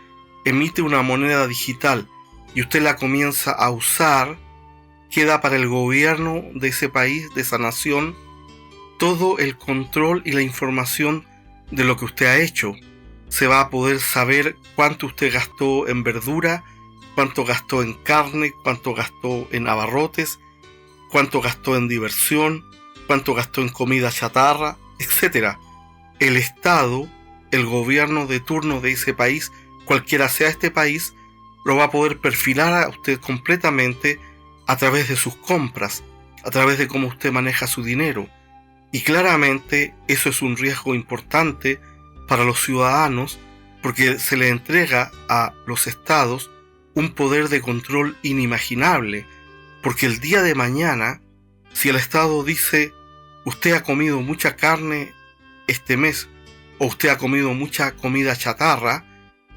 emite una moneda digital y usted la comienza a usar, queda para el gobierno de ese país, de esa nación, todo el control y la información de lo que usted ha hecho. Se va a poder saber cuánto usted gastó en verdura, cuánto gastó en carne, cuánto gastó en abarrotes, cuánto gastó en diversión, cuánto gastó en comida chatarra, etc. El Estado, el gobierno de turno de ese país, cualquiera sea este país, lo va a poder perfilar a usted completamente a través de sus compras, a través de cómo usted maneja su dinero. Y claramente eso es un riesgo importante para los ciudadanos, porque se le entrega a los estados un poder de control inimaginable, porque el día de mañana, si el Estado dice: usted ha comido mucha carne este mes, o usted ha comido mucha comida chatarra,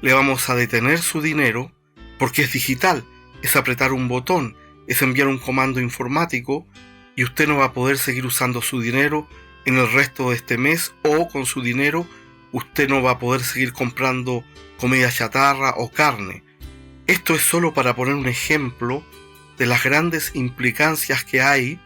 le vamos a detener su dinero, porque es digital, es apretar un botón, es enviar un comando informático, y usted no va a poder seguir usando su dinero en el resto de este mes, o con su dinero usted no va a poder seguir comprando comida chatarra o carne. Esto es solo para poner un ejemplo de las grandes implicancias que hay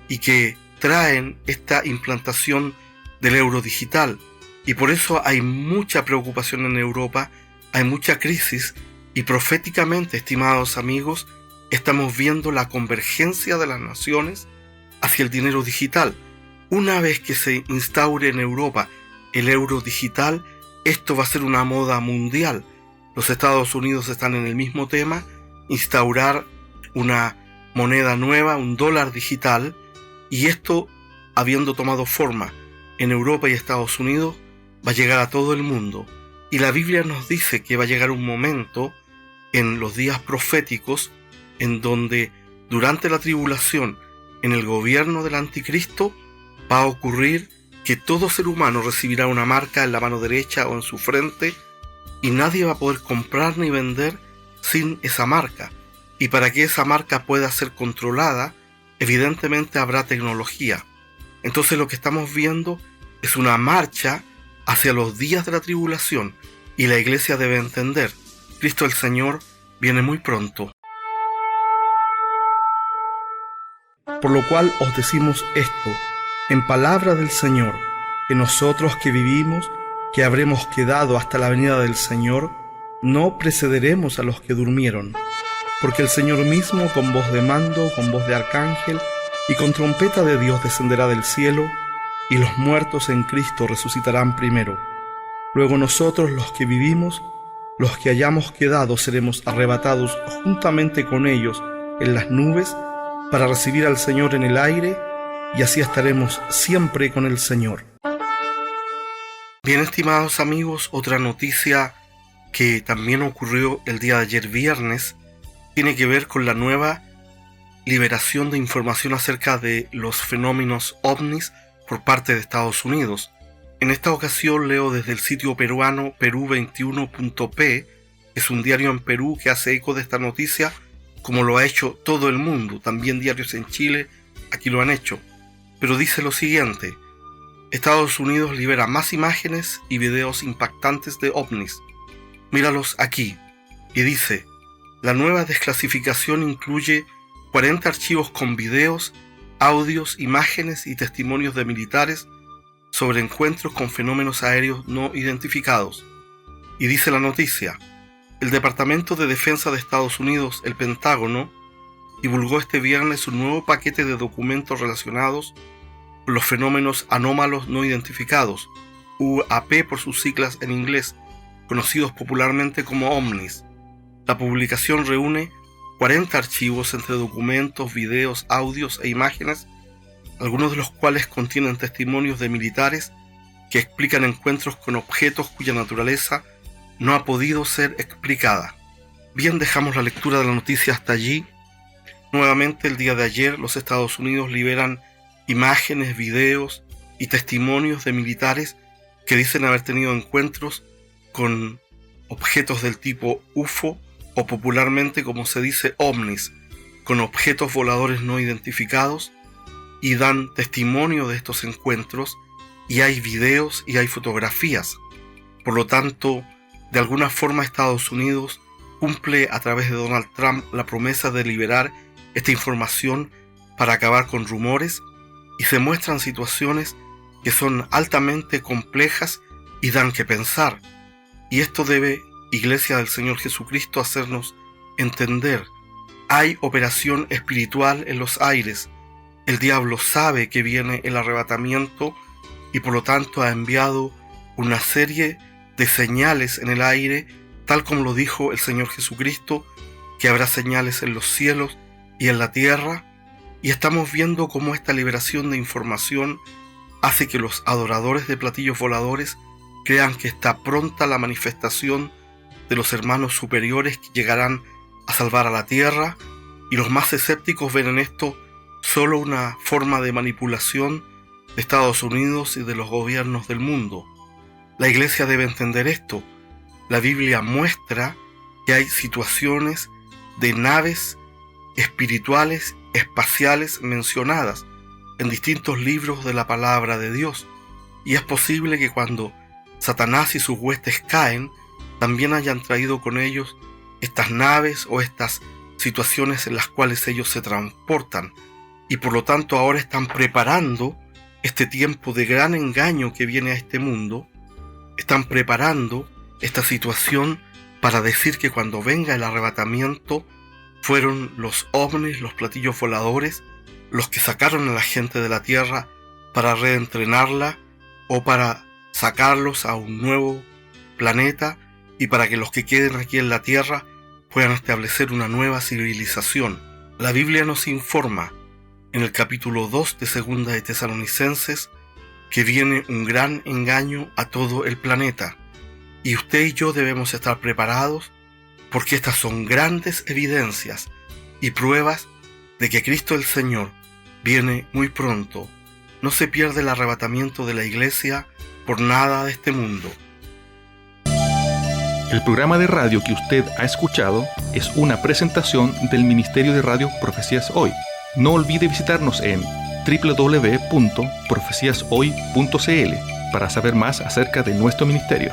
y que traen esta implantación del euro digital. Y por eso hay mucha preocupación en Europa, hay mucha crisis, y proféticamente, estimados amigos, estamos viendo la convergencia de las naciones hacia el dinero digital. Una vez que se instaure en Europa el euro digital, esto va a ser una moda mundial. Los Estados Unidos están en el mismo tema, instaurar una moneda nueva, un dólar digital, y esto, habiendo tomado forma en Europa y Estados Unidos, va a llegar a todo el mundo. Y la Biblia nos dice que va a llegar un momento en los días proféticos en donde durante la tribulación, en el gobierno del anticristo, va a ocurrir que todo ser humano recibirá una marca en la mano derecha o en su frente, y nadie va a poder comprar ni vender sin esa marca. Y para que esa marca pueda ser controlada, evidentemente habrá tecnología. Entonces lo que estamos viendo es una marcha hacia los días de la tribulación, y la iglesia debe entender: Cristo el Señor viene muy pronto. Por lo cual os decimos esto, en palabra del Señor, que nosotros que vivimos, que habremos quedado hasta la venida del Señor, no precederemos a los que durmieron. Porque el Señor mismo, con voz de mando, con voz de arcángel y con trompeta de Dios, descenderá del cielo, y los muertos en Cristo resucitarán primero. Luego nosotros, los que vivimos, los que hayamos quedado, seremos arrebatados juntamente con ellos en las nubes para recibir al Señor en el aire, y así estaremos siempre con el Señor. Bien, estimados amigos, otra noticia que también ocurrió el día de ayer viernes tiene que ver con la nueva liberación de información acerca de los fenómenos ovnis por parte de Estados Unidos. En esta ocasión leo desde el sitio peruano Perú21.p, es un diario en Perú que hace eco de esta noticia, como lo ha hecho todo el mundo. También diarios en Chile aquí lo han hecho. Pero dice lo siguiente: Estados Unidos libera más imágenes y videos impactantes de ovnis. Míralos aquí. Y dice: la nueva desclasificación incluye 40 archivos con videos, audios, imágenes y testimonios de militares sobre encuentros con fenómenos aéreos no identificados. Y dice la noticia: el Departamento de Defensa de Estados Unidos, el Pentágono, divulgó este viernes un nuevo paquete de documentos relacionados con los fenómenos anómalos no identificados, UAP por sus siglas en inglés, conocidos popularmente como ovnis. La publicación reúne 40 archivos entre documentos, videos, audios e imágenes, algunos de los cuales contienen testimonios de militares que explican encuentros con objetos cuya naturaleza no ha podido ser explicada. Bien, dejamos la lectura de la noticia hasta allí. Nuevamente, el día de ayer, los Estados Unidos liberan imágenes, videos y testimonios de militares que dicen haber tenido encuentros con objetos del tipo UFO, o popularmente como se dice ovnis, con objetos voladores no identificados, y dan testimonio de estos encuentros, y hay videos y hay fotografías. Por lo tanto, de alguna forma Estados Unidos cumple a través de Donald Trump la promesa de liberar esta información para acabar con rumores, y se muestran situaciones que son altamente complejas y dan que pensar. Y esto debe, Iglesia del Señor Jesucristo, hacernos entender: hay operación espiritual en los aires. El diablo sabe que viene el arrebatamiento y por lo tanto ha enviado una serie de señales en el aire, tal como lo dijo el Señor Jesucristo, que habrá señales en los cielos y en la tierra, y estamos viendo cómo esta liberación de información hace que los adoradores de platillos voladores crean que está pronta la manifestación de los hermanos superiores que llegarán a salvar a la tierra, y los más escépticos ven en esto solo una forma de manipulación de Estados Unidos y de los gobiernos del mundo. La Iglesia debe entender esto. La Biblia muestra que hay situaciones de naves espirituales, espaciales mencionadas en distintos libros de la palabra de Dios. Y es posible que cuando Satanás y sus huestes caen, también hayan traído con ellos estas naves o estas situaciones en las cuales ellos se transportan. Y por lo tanto ahora están preparando este tiempo de gran engaño que viene a este mundo. Están preparando esta situación para decir que cuando venga el arrebatamiento fueron los ovnis, los platillos voladores, los que sacaron a la gente de la tierra para reentrenarla o para sacarlos a un nuevo planeta, y para que los que queden aquí en la tierra puedan establecer una nueva civilización. La Biblia nos informa en el capítulo 2 de Segunda de Tesalonicenses que viene un gran engaño a todo el planeta, y usted y yo debemos estar preparados porque estas son grandes evidencias y pruebas de que Cristo el Señor viene muy pronto. No se pierde el arrebatamiento de la iglesia por nada de este mundo. El programa de radio que usted ha escuchado es una presentación del Ministerio de Radio Profecías Hoy. No olvide visitarnos en www.profeciashoy.cl para saber más acerca de nuestro ministerio.